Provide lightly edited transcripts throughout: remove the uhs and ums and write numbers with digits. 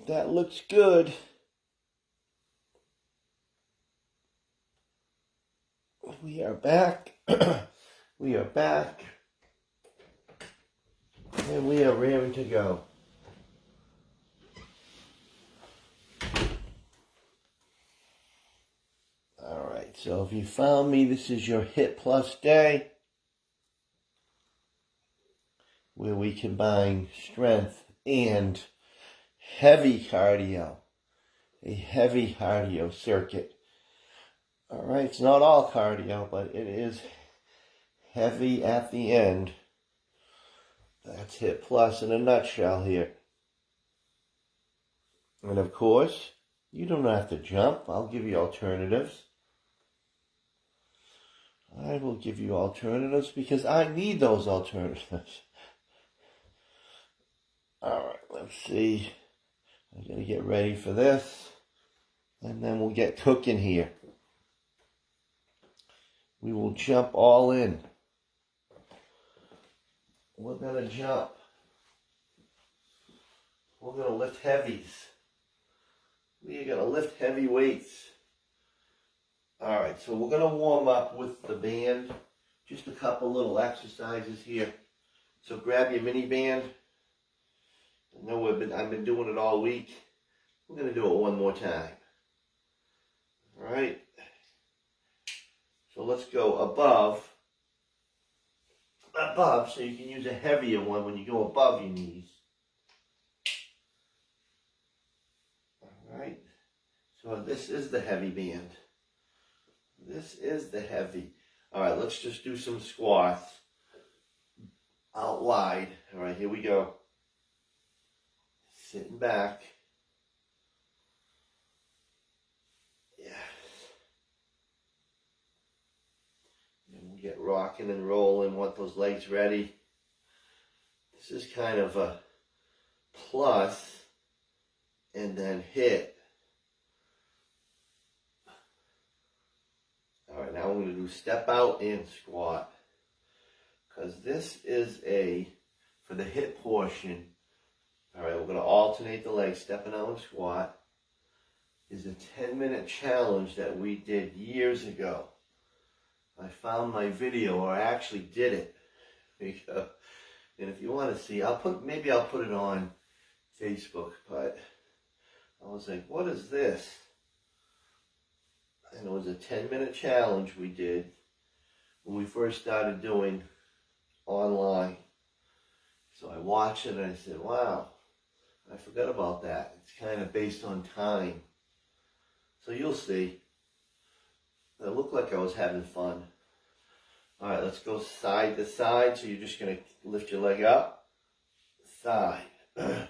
right, that looks good. We are back. We are back. And we are raring to go. Alright, so if you found me, this is your HiitPlus day, where we combine strength and heavy cardio. A heavy cardio circuit. Alright, it's not all cardio, but it is heavy at the end. That's HiitPlus in a nutshell here. And of course, you don't have to jump. I'll give you alternatives. I will give you alternatives because I need those alternatives. Alright, let's see. I'm going to get ready for this. And then we'll get cooking here. We will jump all in. We're going to jump. We're going to lift heavies. We are going to lift heavy weights. Alright, so we're going to warm up with the band. Just a couple little exercises here. So grab your mini band. I know I've been doing it all week. We're going to do it one more time. Alright. So let's go above, so you can use a heavier one when you go above your knees. Alright, so this is the heavy band. This is the heavy. Alright, let's just do some squats out wide. Alright, here we go. Sitting back. Get rocking and rolling, want those legs ready. This is kind of a plus and then hit. Alright, now I'm going to do step out and squat. Because this is for the hit portion. Alright, we're going to alternate the legs, stepping out and squat. Is a 10-minute challenge that we did years ago. I found my video, or I actually did it. And if you want to see, maybe I'll put it on Facebook, but I was like, what is this? And it was a 10-minute challenge we did when we first started doing online. So I watched it and I said, wow, I forgot about that. It's kind of based on time. So you'll see. It looked like I was having fun. Alright, let's go side to side. So you're just going to lift your leg up. Side. So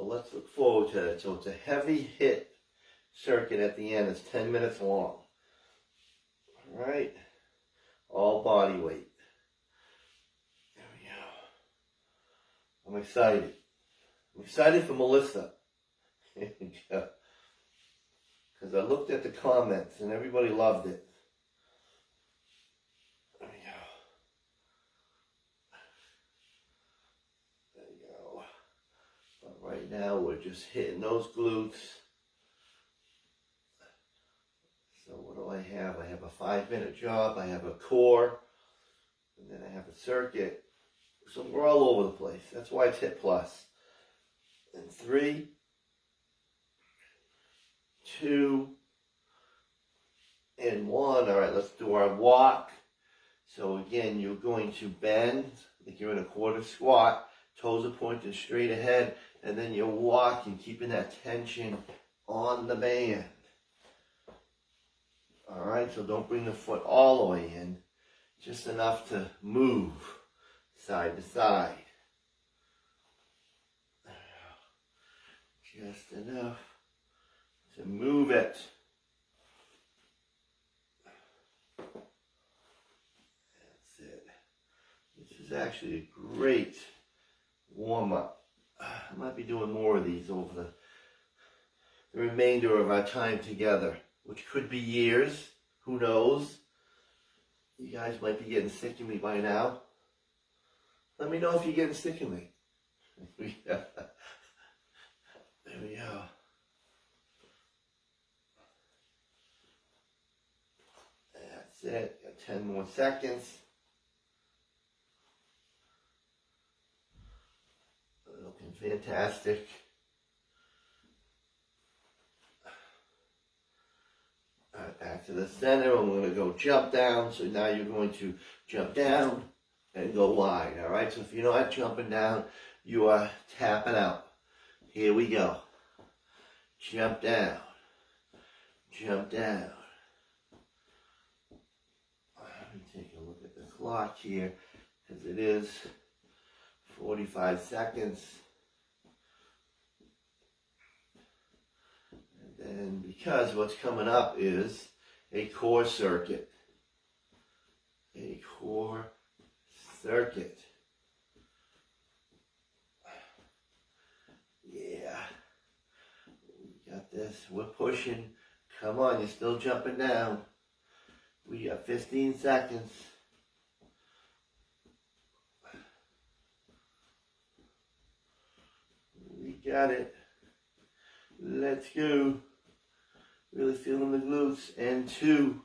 let's look forward to it. So it's a heavy hit circuit at the end. It's 10 minutes long. Alright. All body weight. There we go. I'm excited. I'm excited for Melissa. There we go. Because I looked at the comments and everybody loved it. There we go. There you go. But right now we're just hitting those glutes. So what do I have? I have a 5-minute job. I have a core. And then I have a circuit. So we're all over the place. That's why it's HiitPlus. And 3, 2, and 1. All right, let's do our walk. So again, you're going to bend like you're in a quarter squat. Toes are pointed straight ahead. And then you're walking, keeping that tension on the band. All right, so don't bring the foot all the way in. Just enough to move side to side. Just enough to move it. That's it. This is actually a great warm-up. I might be doing more of these over the remainder of our time together, which could be years. Who knows? You guys might be getting sick of me by now. Let me know if you're getting sick of me. There There we go. That's it. Got 10 more seconds. Looking fantastic. Alright, back to the center. I'm going to go jump down. So now you're going to jump down and go wide. Alright, so if you're not jumping down, you are tapping out. Here we go. Jump down. Jump down. Let me take a look at the clock here, because it is 45 seconds. And then because what's coming up is a core circuit. A core circuit. Yeah. We got this. We're pushing. Come on, you're still jumping down. We got 15 seconds. We got it. Let's go. Really feeling the glutes. And 2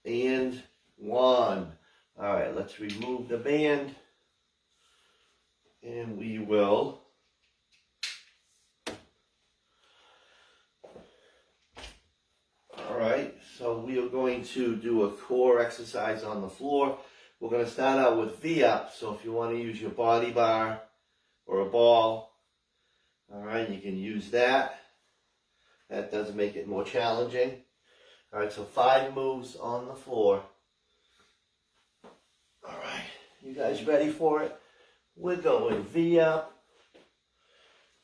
and 1. All right, let's remove the band. And we will so we are going to do a core exercise on the floor. We're going to start out with V-up. So if you want to use your body bar or a ball, all right, you can use that. That does make it more challenging. All right, so 5 moves on the floor. All right, you guys ready for it? We're going V-up.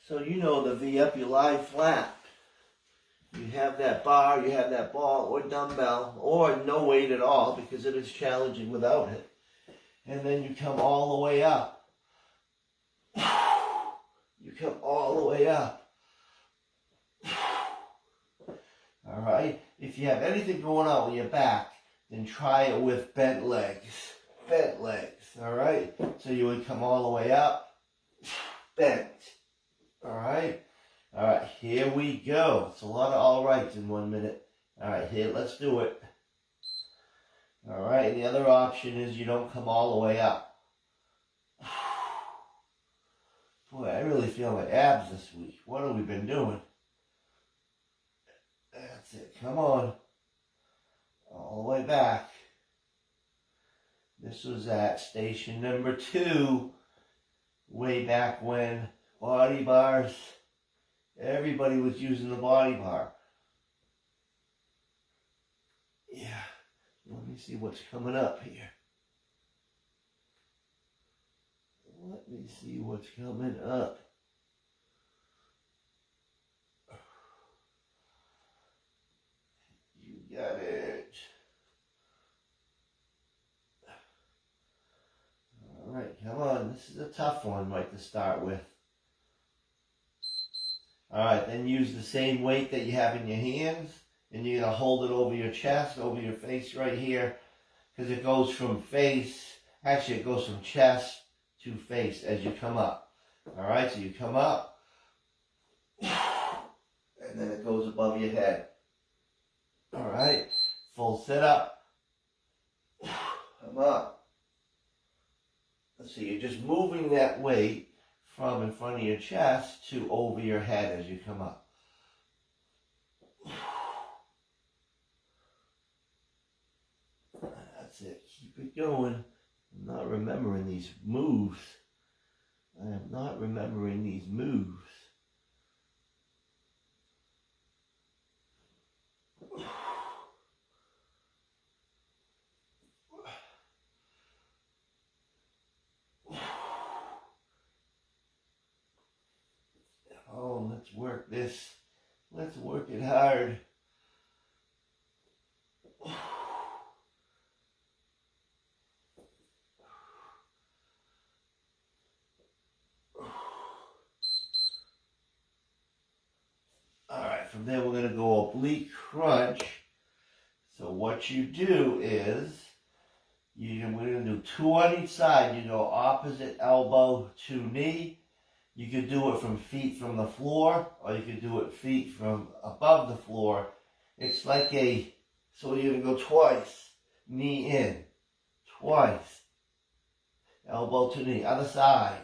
So you know the V-up, you lie flat. You have that bar, you have that ball or dumbbell, or no weight at all because it is challenging without it. And then you come all the way up. You come all the way up. All right? If you have anything going on with your back, then try it with bent legs. Bent legs, all right? So you would come all the way up, bent, all right? All right, here we go. It's a lot of all rights in 1 minute. All right, here, let's do it. All right, and the other option is you don't come all the way up. Boy, I really feel my abs this week. What have we been doing? That's it, come on. All the way back. This was at station number 2, way back when body bars, everybody was using the body bar. Yeah, let me see what's coming up here. Let me see what's coming up. You got it. All right, come on. This is a tough one right to start with. All right, then use the same weight that you have in your hands, and you're going to hold it over your chest, over your face right here, because it goes from face, actually it goes from chest to face as you come up. All right, so you come up, and then it goes above your head. All right, full sit up, come up. So you're just moving that weight from in front of your chest to over your head as you come up. That's it. Keep it going. I'm not remembering these moves. I am not remembering these moves. Oh, let's work this. Let's work it hard. All right, from there we're going to go oblique crunch. So what you do is, we're going to do 2 on each side. You go opposite elbow to knee, You could do it from feet from the floor, or you could do it feet from above the floor. It's like so you're going to go twice. Knee in. Twice. Elbow to knee. Other side.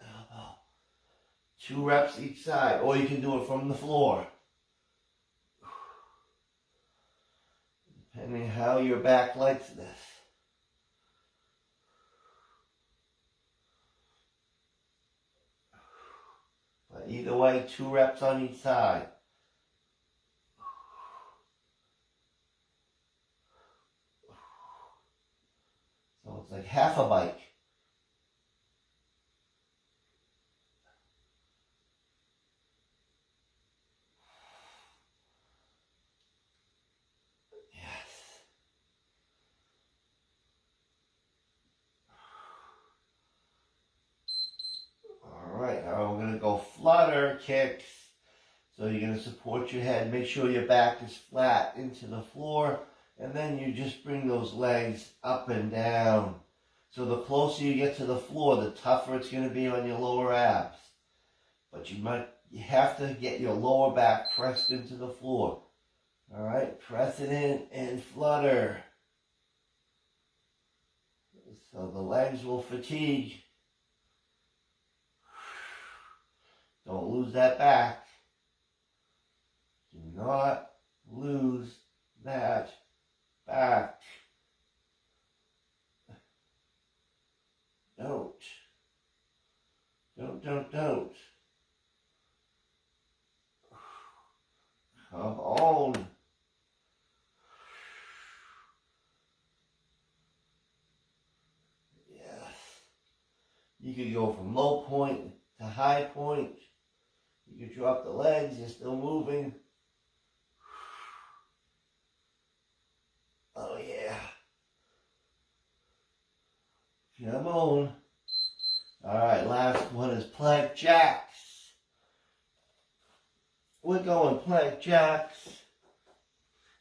Elbow. 2 reps each side. Or you can do it from the floor. Depending how your back likes this. But either way, 2 reps on each side. So it's like half a bike. Alright, now we're going to go flutter kicks. So you're going to support your head, make sure your back is flat into the floor, and then you just bring those legs up and down. So the closer you get to the floor, the tougher it's going to be on your lower abs. But you have to get your lower back pressed into the floor. Alright, press it in and flutter. So the legs will fatigue. Don't lose that back. Do not lose that back. Don't. Don't. Come on. Yes. You could go from low point to high point. You can drop the legs, you're still moving. Oh yeah. Come on. Alright, last one is plank jacks. We're going plank jacks.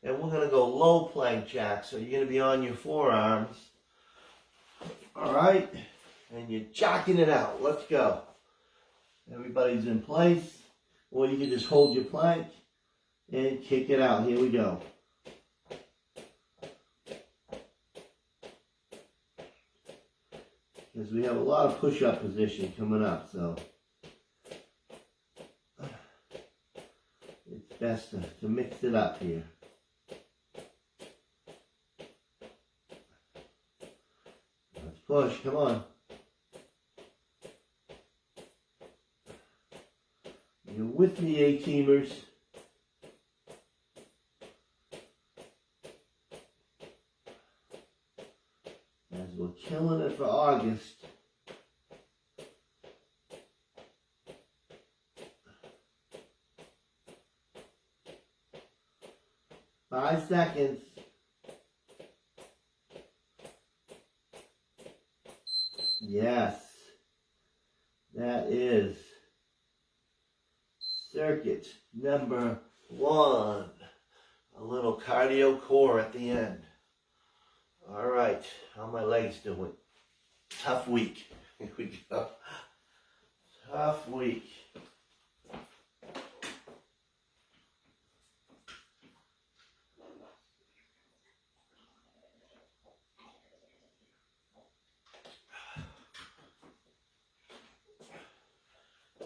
And we're going to go low plank jacks. So you're going to be on your forearms. Alright. And you're jacking it out. Let's go. Everybody's in place. Or you can just hold your plank and kick it out. Here we go. Because we have a lot of push-up position coming up, so it's best to mix it up here. Let's push, come on. You're with me, A-teamers. As we're killing it for August. Five seconds. Yes. That is circuit number 1. A little cardio core at the end. All right, how are my legs doing? Tough week. Here we go. Tough week.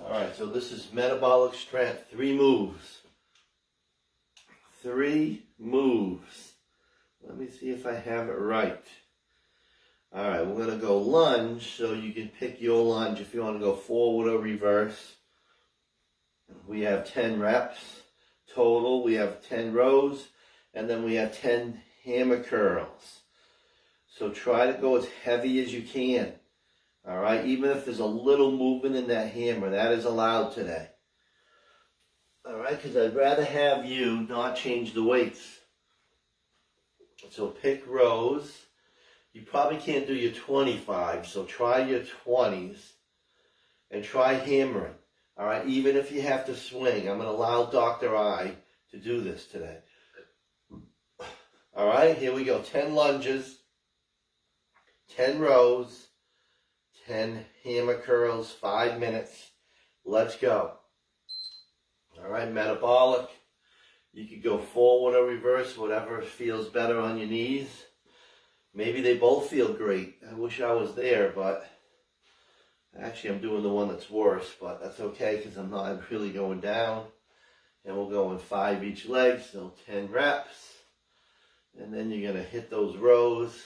All right, so this is metabolic strength. 3 moves. 3 moves. Let me see if I have it right. All right, we're going to go lunge, so you can pick your lunge if you want to go forward or reverse. We have 10 reps total. We have 10 rows, and then we have 10 hammer curls. So try to go as heavy as you can. All right, even if there's a little movement in that hammer, that is allowed today. All right, because I'd rather have you not change the weights. So pick rows. You probably can't do your 25, so try your 20s and try hammering. All right, even if you have to swing, I'm going to allow Dr. I to do this today. All right, here we go. 10 lunges, 10 rows, 10 hammer curls, 5 minutes. Let's go. All right, metabolic. You could go forward or reverse, whatever feels better on your knees. Maybe they both feel great. I wish I was there, but actually I'm doing the one that's worse, but that's okay because I'm not really going down. And we'll go in 5 each leg, so 10 reps. And then you're going to hit those rows.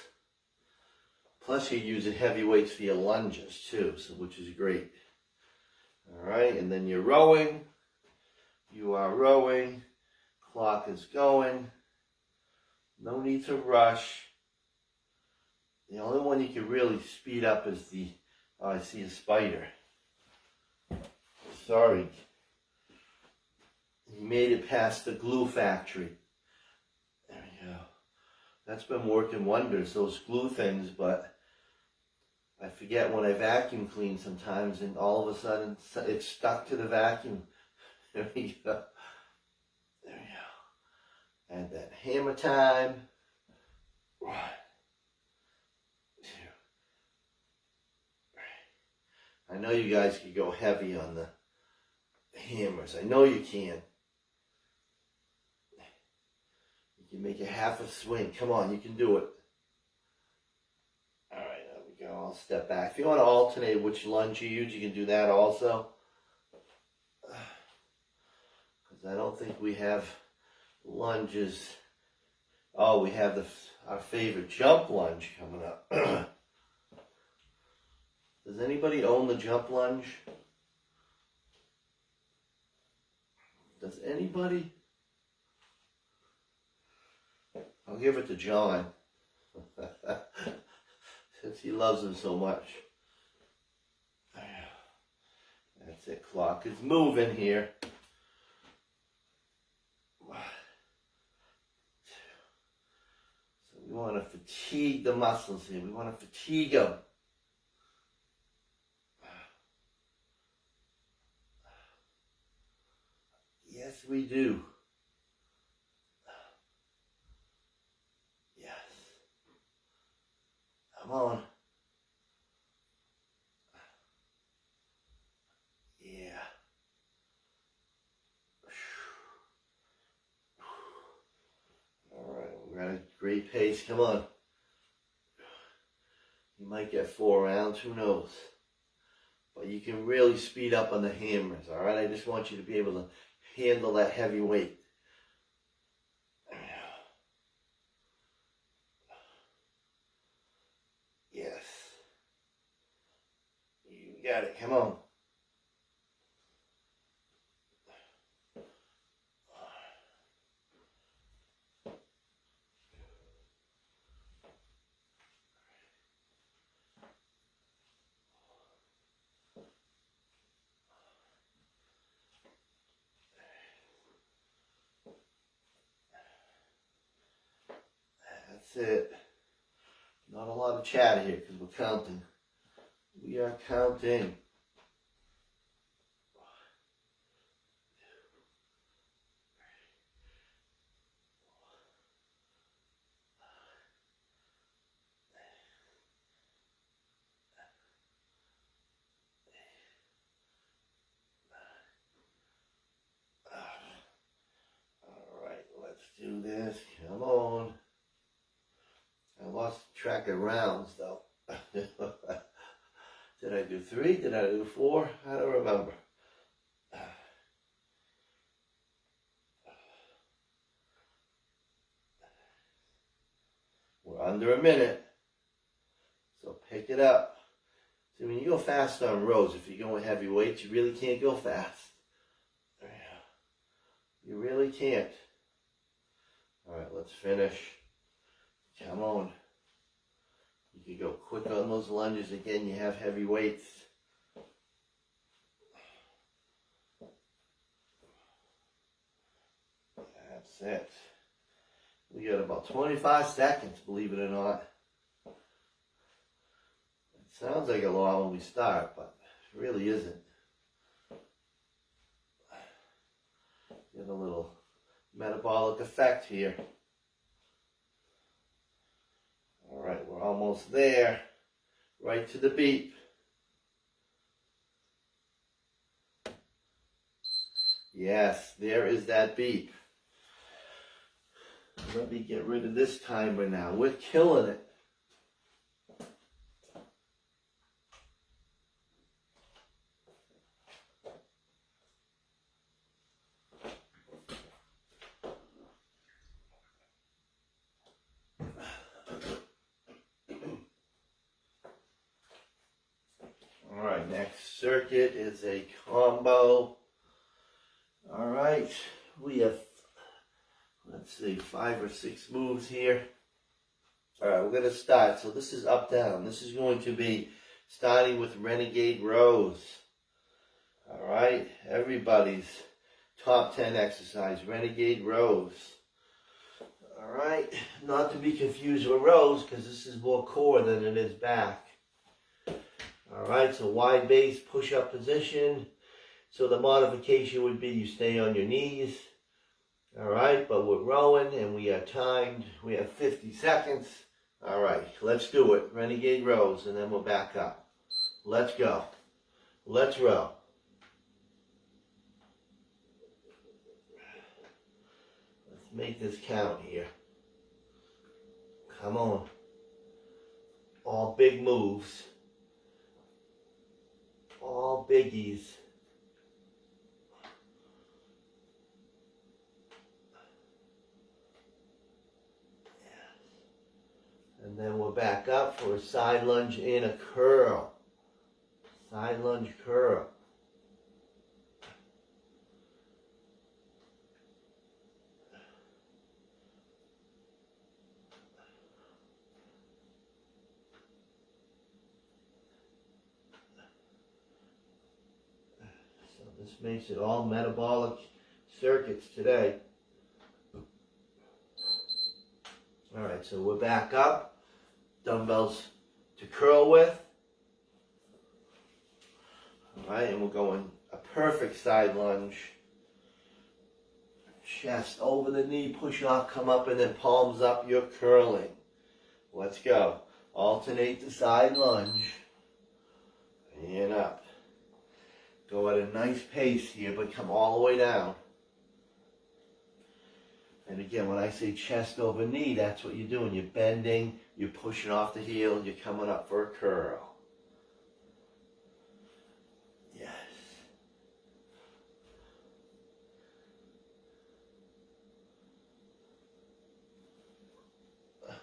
Plus you're using heavy weights for your lunges too, so which is great. All right, and then you're rowing. You are rowing. Clock is going. No need to rush. The only one you can really speed up is the, oh, I see a spider. Sorry. He made it past the glue factory. There we go. That's been working wonders, those glue things, but I forget when I vacuum clean sometimes and all of a sudden it's stuck to the vacuum. There we go. There we go. And then hammer time. 1, 2. I know you guys can go heavy on the hammers. I know you can. You can make a half a swing. Come on, you can do it. All right, there we go. I'll step back. If you want to alternate which lunge you use, you can do that also. Because I don't think we have lunges. Oh, we have our favorite jump lunge coming up. Does anybody own the jump lunge? Does anybody? I'll give it to John. Since he loves him so much. That's it, clock is moving here. 1, 2. So we want to fatigue the muscles here. We want to fatigue them. Yes, we do. Yes. Come on. Yeah. All right, we're at a great pace. Come on. You might get 4 rounds, who knows? But you can really speed up on the hammers, all right? I just want you to be able to handle that heavy weight. Yes. You got it. Come on. That's it. Not a lot of chatter here because we're counting. We are counting. All right, let's do this. Come on. I lost track of rounds though. Did I do 3? Did I do 4? I don't remember. We're under a minute. So pick it up. See, when you go fast on rows, if you're going heavy weights, you really can't go fast. You really can't. All right, let's finish. Come on. You can go quick on those lunges. Again, you have heavy weights. That's it. We got about 25 seconds, believe it or not. It sounds like a lot when we start, but it really isn't. Get a little metabolic effect here. All right, we're almost there. Right to the beat. Yes, there is that beep. Let me get rid of this timer now. We're killing it. All right, next circuit is a combo. All right, we have, let's see, 5 or 6 moves here. All right, we're going to start. So this is up, down. This is going to be starting with Renegade Rows. All right, everybody's top 10 exercise, Renegade Rows. All right, not to be confused with rows because this is more core than it is back. All right, so wide base push-up position. So the modification would be you stay on your knees. All right, but we're rowing and we are timed. We have 50 seconds. All right, let's do it. Renegade rows and then we'll back up. Let's go. Let's row. Let's make this count here. Come on. All big moves. All biggies. And then we'll back up for a side lunge and a curl. Side lunge curl. So this makes it all metabolic circuits today. All right, so we're back up. Dumbbells to curl with. All right, and we're going a perfect side lunge. Chest over the knee, push off, come up, and then palms up, you're curling. Let's go. Alternate the side lunge. And up. Go at a nice pace here, but come all the way down. And again, when I say chest over knee, that's what you're doing. You're bending, you're pushing off the heel, you're coming up for a curl. Yes. That's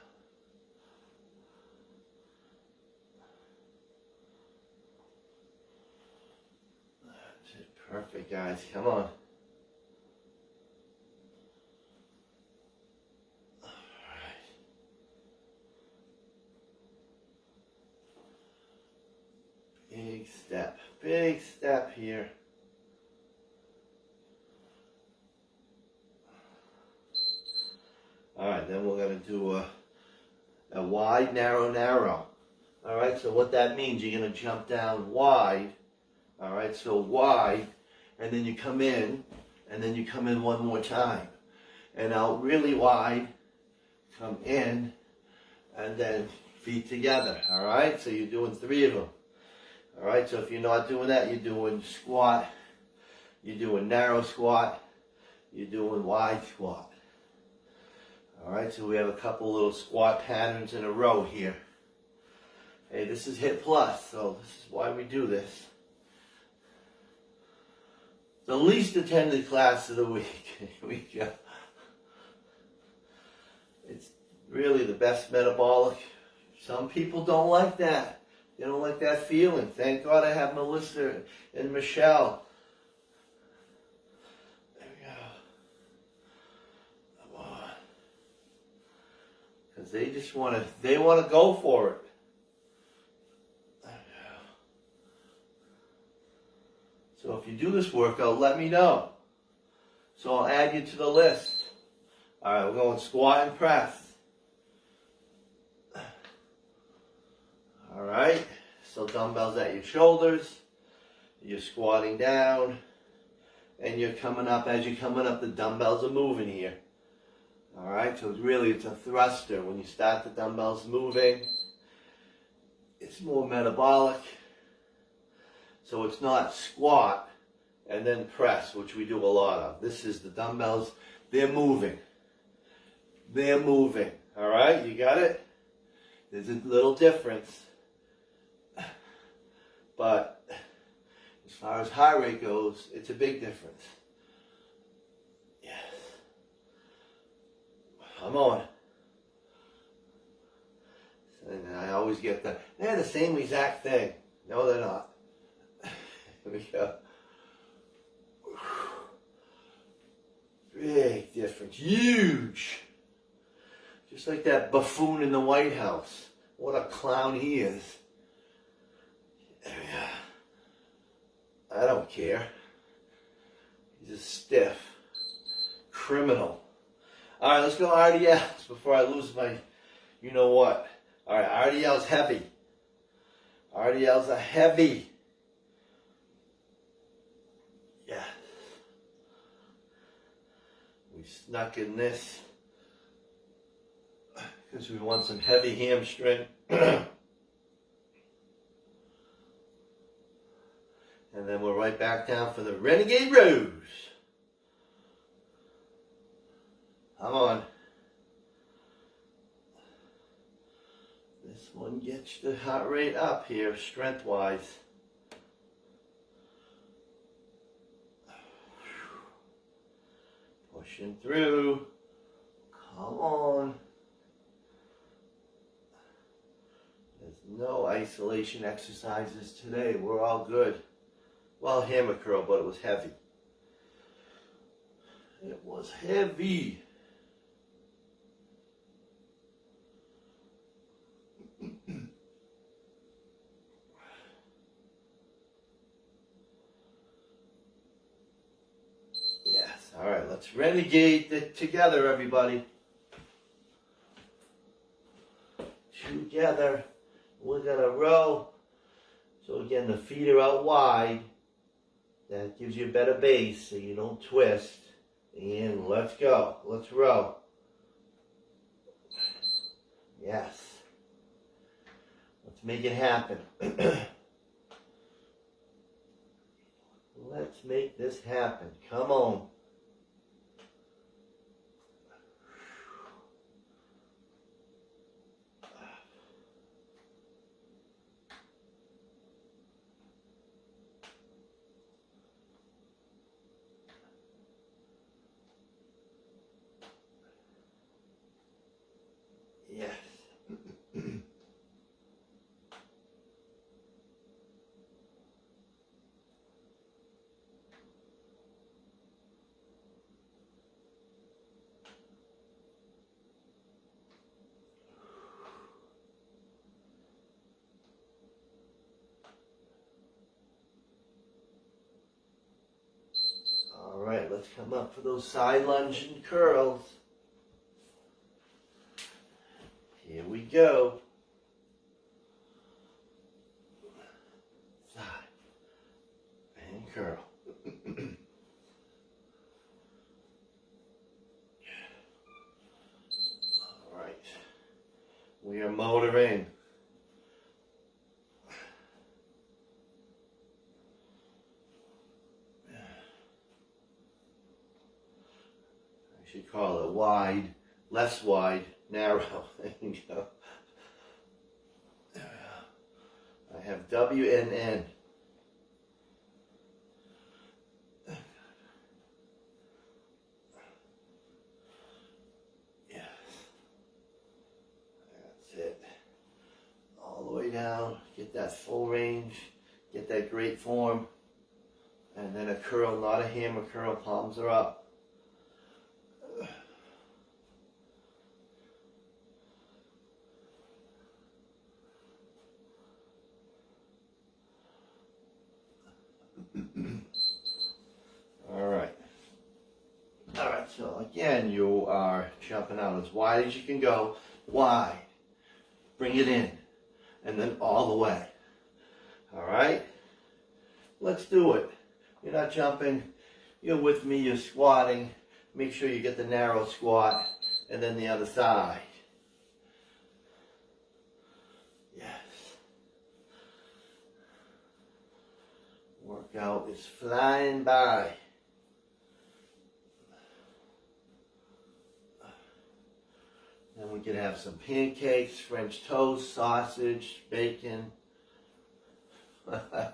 it. Perfect, guys. Come on. Big step here. All right, then we're going to do a wide, narrow, narrow. All right, so what that means, you're going to jump down wide. All right, so wide, and then you come in, and then you come in one more time. And out really wide, come in, and then feet together. All right, so you're doing 3 of them. All right, so if you're not doing that, you're doing squat, you're doing narrow squat, you're doing wide squat. All right, so we have a couple little squat patterns in a row here. Hey, this is HiitPlus, so this is why we do this. The least attended class of the week. Here we go. It's really the best metabolic. Some people don't like that. They don't like that feeling. Thank God I have Melissa and Michelle. There we go. Come on. Because they just want to go for it. There we go. So if you do this workout, let me know. So I'll add you to the list. All right, we're going squat and press. All right, so dumbbells at your shoulders, you're squatting down, and you're coming up. As you're coming up, the dumbbells are moving here. All right, so it's a thruster. When you start the dumbbells moving, it's more metabolic. So it's not squat, and then press, which we do a lot of. This is the dumbbells. They're moving. They're moving. All right, you got it? There's a little difference. But as far as heart rate goes, it's a big difference. Yes. Come on. And I always get that. They're the same exact thing. No, they're not. Here we go. Big difference. Huge. Just like that buffoon in the White House. What a clown he is. I don't care. He's a stiff criminal. All right, let's go RDLs before I lose my, you know what. All right, RDL's heavy. RDLs are heavy. Yeah. We snuck in this because we want some heavy hamstring. And then we're right back down for the Renegade Rose. Come on. This one gets the heart rate up here, strength-wise. Pushing through. Come on. There's no isolation exercises today. We're all good. Well, hammer curl, but it was heavy. It was heavy. Yes, all right, let's renegade it together, everybody. Together. We're going to row. So again, the feet are out wide. That gives you a better base so you don't twist. And let's go. Let's row. Yes. Let's make it happen. Let's make this happen. Come on. Yes. All right, let's come up for those side lunge and curls. Here we go. Side and curl. All right. We are motoring. I should call it wide, less wide, narrow. There you go. I have W and N. Yes. That's it. All the way down. Get that full range. Get that great form. And then a curl, not a hammer curl. Palms are up. Alright, so again, you are jumping out as wide as you can go. Wide. Bring it in. And then all the way. Alright? Let's do it. You're not jumping. You're with me. You're squatting. Make sure you get the narrow squat. And then the other side. Yes. Work workout is flying by. Then we could have some pancakes, French toast, sausage, bacon. I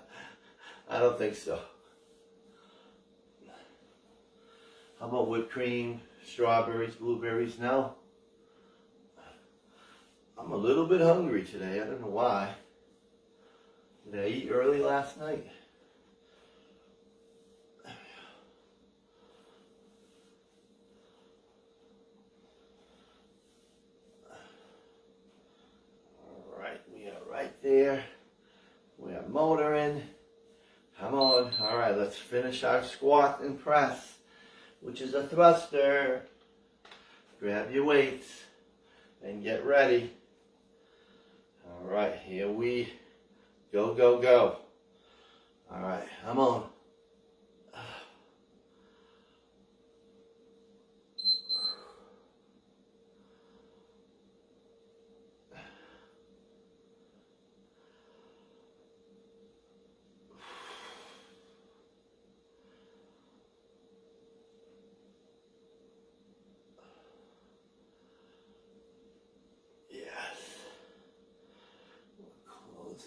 don't think so. How about whipped cream, strawberries, blueberries? No. I'm a little bit hungry today. I don't know why. Did I eat early last night? All right, we are right there. We are motoring. Come on. All right, let's finish our squat and press, which is a thruster. Grab your weights and get ready. All right, here we go, go, go. All right, come on.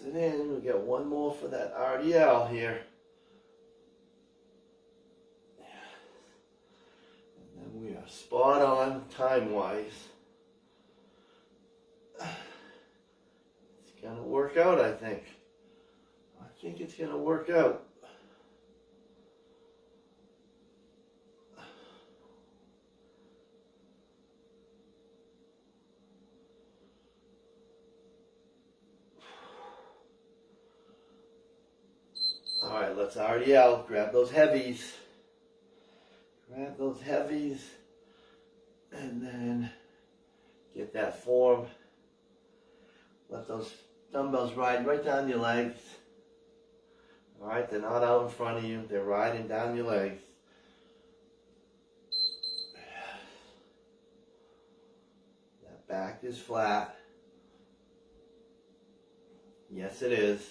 And then we get one more for that RDL here. And then we are spot on time-wise. It's gonna work out, I think. I think it's gonna work out. All right, let's RDL. Grab those heavies. Grab those heavies. And then get that form. Let those dumbbells ride right down your legs. All right, they're not out in front of you. They're riding down your legs. That back is flat. Yes, it is.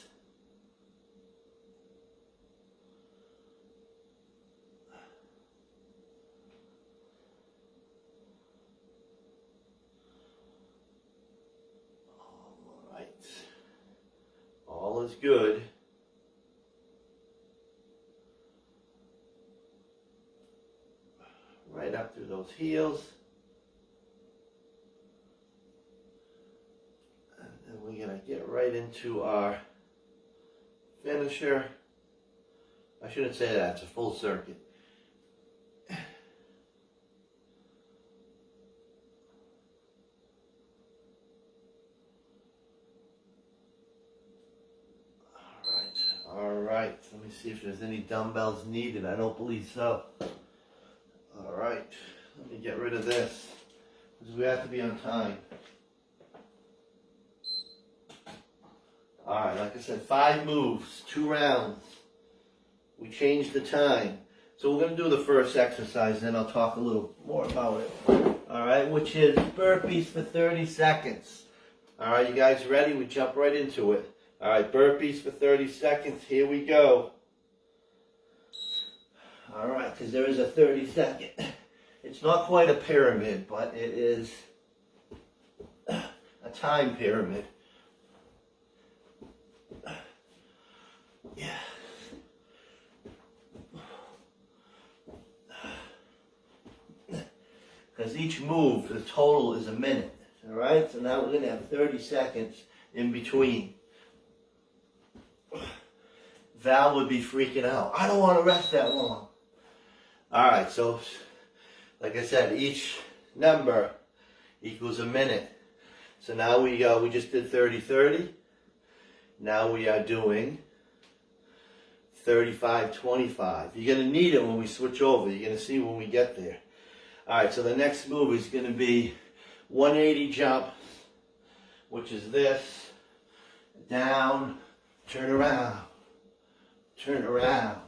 All is good. Right up through those heels. And then we're going to get right into our finisher. I shouldn't say that, it's a full circuit. All right, let me see if there's any dumbbells needed. I don't believe so. All right, let me get rid of this because we have to be on time. All right, like I said, 5 moves, 2 rounds. We changed the time. So we're going to do the first exercise, then I'll talk a little more about it. All right, which is burpees for 30 seconds. All right, you guys ready? We jump right into it. All right, burpees for 30 seconds. Here we go. All right, because there is a 30-second. It's not quite a pyramid, but it is a time pyramid. Yeah. Because each move, the total is a minute. All right, so now we're going to have 30 seconds in between. Val would be freaking out. I don't want to rest that long. All right, so like I said, each number equals a minute. So now we just did 30-30. Now we are doing 35-25. You're going to need it when we switch over. You're going to see when we get there. All right, so the next move is going to be 180 jump, which is this. Down, turn around. Turn around.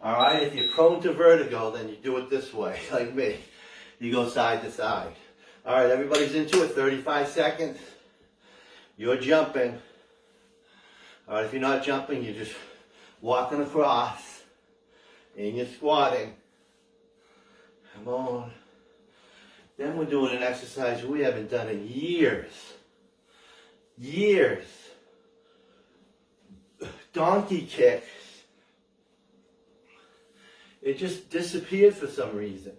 All right, if you're prone to vertigo, then you do it this way, like me. You go side to side. All right, everybody's into it. 35 seconds. You're jumping. All right, if you're not jumping, you're just walking across. and you're squatting. Come on. Then we're doing an exercise we haven't done in years. Years. Donkey kicks. It just disappeared for some reason.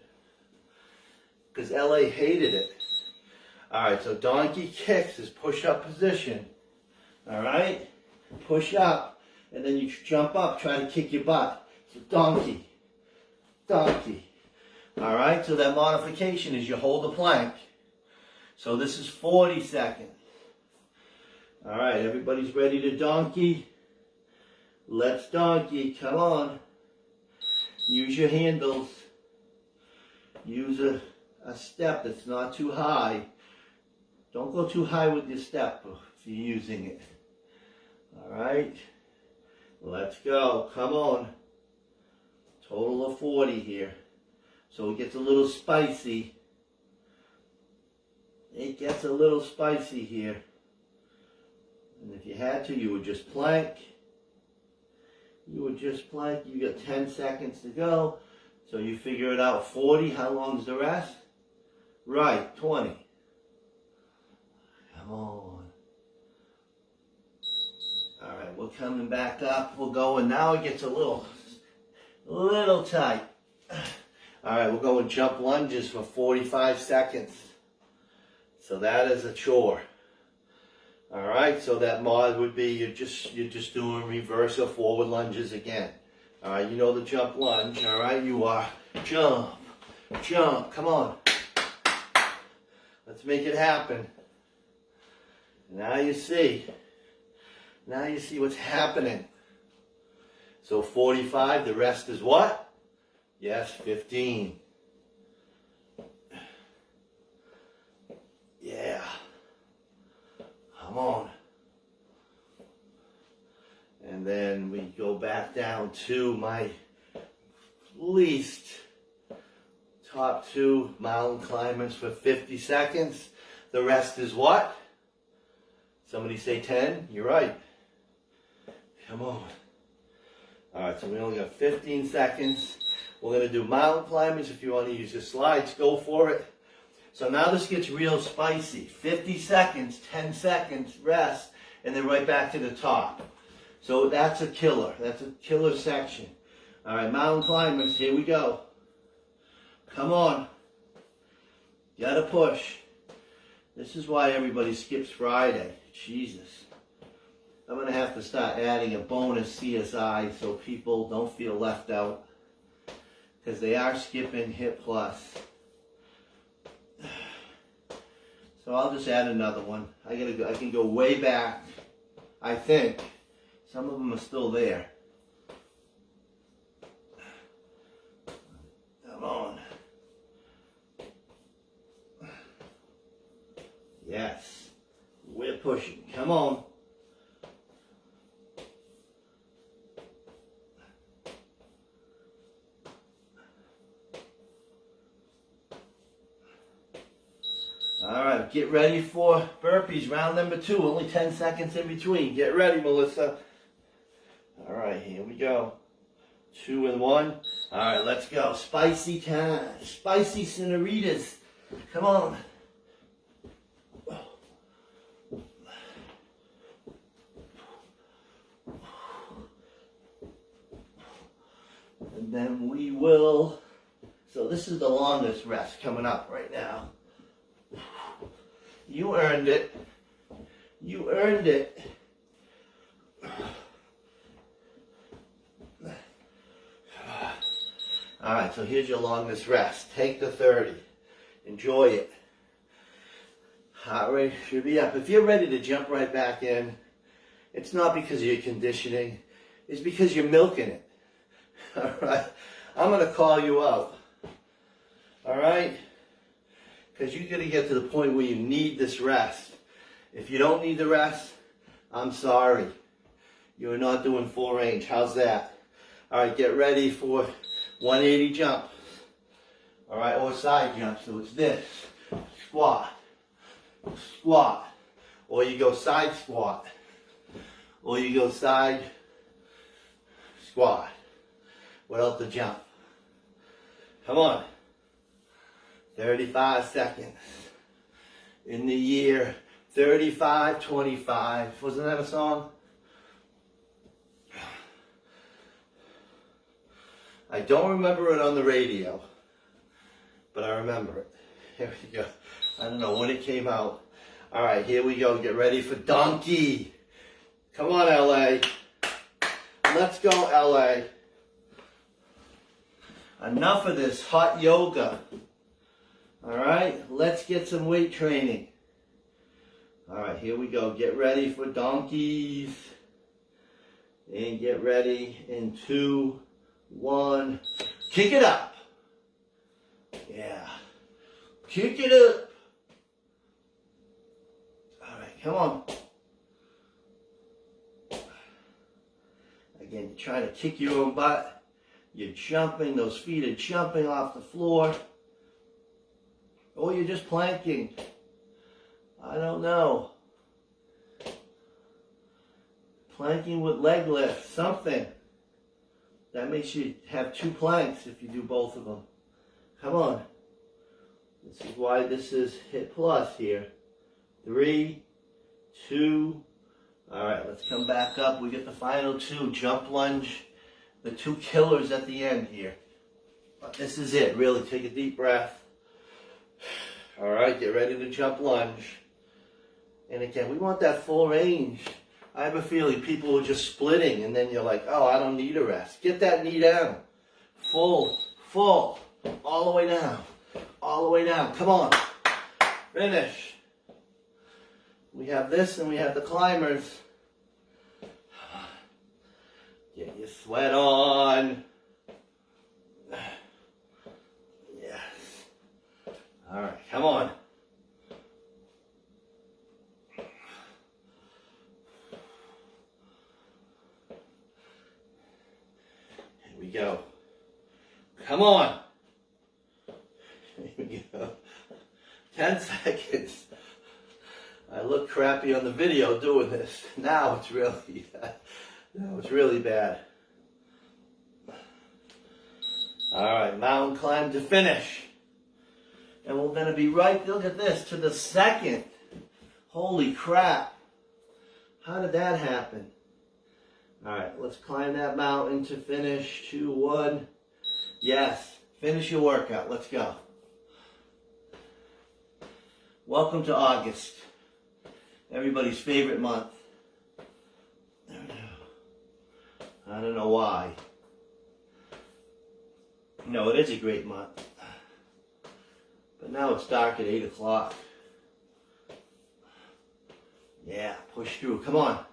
Because LA hated it. Alright, so donkey kicks is push-up position. Alright? Push up. And then you jump up, try to kick your butt. So donkey. Donkey. Alright, so that modification is you hold the plank. So this is 40 seconds. Alright, everybody's ready to donkey? Let's donkey, come on. Use your handles. Use a step that's not too high. Don't go too high with your step if you're using it. Alright, let's go, come on. Total of 40 here. So it gets a little spicy. It gets a little spicy here. And if you had to, you would just plank. You would just plank. You got 10 seconds to go. So you figure it out. 40, how long is the rest? Right, 20. Come on. Alright, we're coming back up. We're going. Now it gets a little tight. Alright, we're going jump lunges for 45 seconds. So that is a chore. Alright, so that mod would be you're just doing reverse or forward lunges again. Alright, you know the jump lunge. Alright, you are jump, jump, come on. Let's make it happen. Now you see what's happening. So 45, the rest is what? Yes, 15. Yeah. Come on. And then we go back down to my least top 2 mountain climbers for 50 seconds. The rest is what? Somebody say 10? You're right. Come on. Alright, so we only got 15 seconds. We're going to do mountain climbers. If you want to use your slides, go for it. So now this gets real spicy. 50 seconds, 10 seconds, rest, and then right back to the top. So that's a killer. That's a killer section. All right, mountain climbers, here we go. Come on. You gotta push. This is why everybody skips Friday. Jesus. I'm going to have to start adding a bonus CSI so people don't feel left out. Because they are skipping HiitPlus. So I'll just add another one. I can go way back. I think. Some of them are still there. Come on. Yes. We're pushing. Come on. Alright, get ready for burpees, round number 2. Only 10 seconds in between. Get ready, Melissa. Alright, here we go. 2 and 1. Alright, let's go. Spicy time. Spicy senoritas. Come on. And then we will... So this is the longest rest coming up right now. You earned it. You earned it. Alright, so here's your longest rest. Take the 30. Enjoy it. Heart rate should be up. If you're ready to jump right back in, it's not because of your conditioning. It's because you're milking it. Alright? I'm going to call you out. Alright? Because you're going to get to the point where you need this rest. If you don't need the rest, I'm sorry. You're not doing full range. How's that? Alright, get ready for 180 jump. Alright, or side jump. So it's this. Squat. Squat. Or you go side squat. Or you go side squat. without the jump. Come on. 35 seconds. In the year 3525. Wasn't that a song? I don't remember it on the radio, but I remember it. Here we go. I don't know when it came out. All right, here we go. Get ready for donkey. Come on, LA. Let's go, LA. Enough of this hot yoga. All right, let's get some weight training. All right, here we go. Get ready for donkeys. And get ready in 2, 1. Kick it up. Yeah. Kick it up. All right, come on. Again, you're trying to kick your own butt. You're jumping. Those feet are jumping off the floor. Or you're just planking. I don't know. Planking with leg lift, something. That makes you have 2 planks if you do both of them. Come on. This is why this is HiitPlus here. 3, 2. All right, let's come back up. We get the final 2. Jump lunge. The 2 killers at the end here. But this is it. Really take a deep breath. All right, get ready to jump lunge. And again, we want that full range. I have a feeling people are just splitting, and then you're like, oh, I don't need a rest. Get that knee down. Full, full, all the way down. All the way down. Come on. Finish. We have this and we have the climbers. Get your sweat on. Yes. All right, come on. Here we go. Come on. Here we go. 10 seconds. I look crappy on the video doing this. Now it's really bad. All right, mountain climb to finish. And we're going to be right, look at this, to the second. Holy crap. How did that happen? All right, let's climb that mountain to finish. 2, 1. Yes, finish your workout. Let's go. Welcome to August. Everybody's favorite month. I don't know why. No, it is a great month. But now it's dark at 8 o'clock. Yeah, push through. Come on.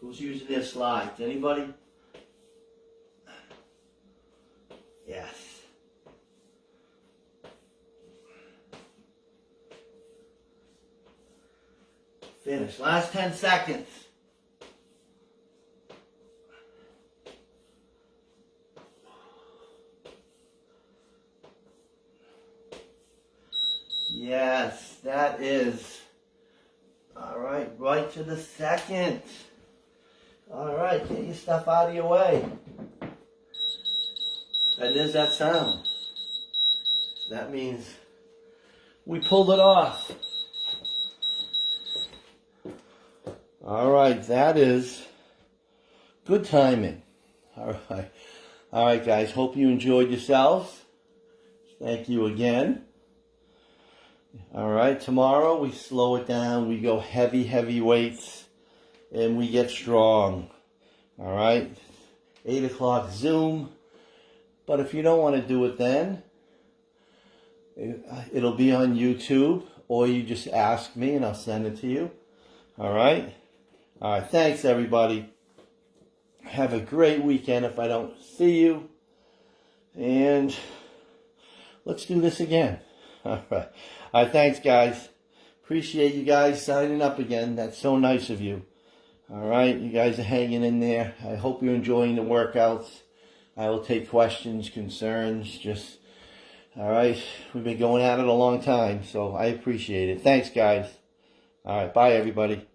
Who's using their slides? Anybody? Yes. Finish. Last 10 seconds. Yes, that is. All right, right to the second. All right, get your stuff out of your way. And there's that sound. That means we pulled it off. All right, that is good timing. All right, guys. Hope you enjoyed yourselves. Thank you again. All right, tomorrow we slow it down. We go heavy weights, and we get strong. All right, 8 o'clock Zoom. But if you don't want to do it then, it'll be on YouTube, or you just ask me and I'll send it to you. All right. All right, thanks everybody. Have a great weekend if I don't see you. And let's do this again. All right. All right, thanks guys. Appreciate you guys signing up again. That's so nice of you. All right, you guys are hanging in there. I hope you're enjoying the workouts. I will take questions, concerns, all right. We've been going at it a long time, so I appreciate it. Thanks guys. All right, bye everybody.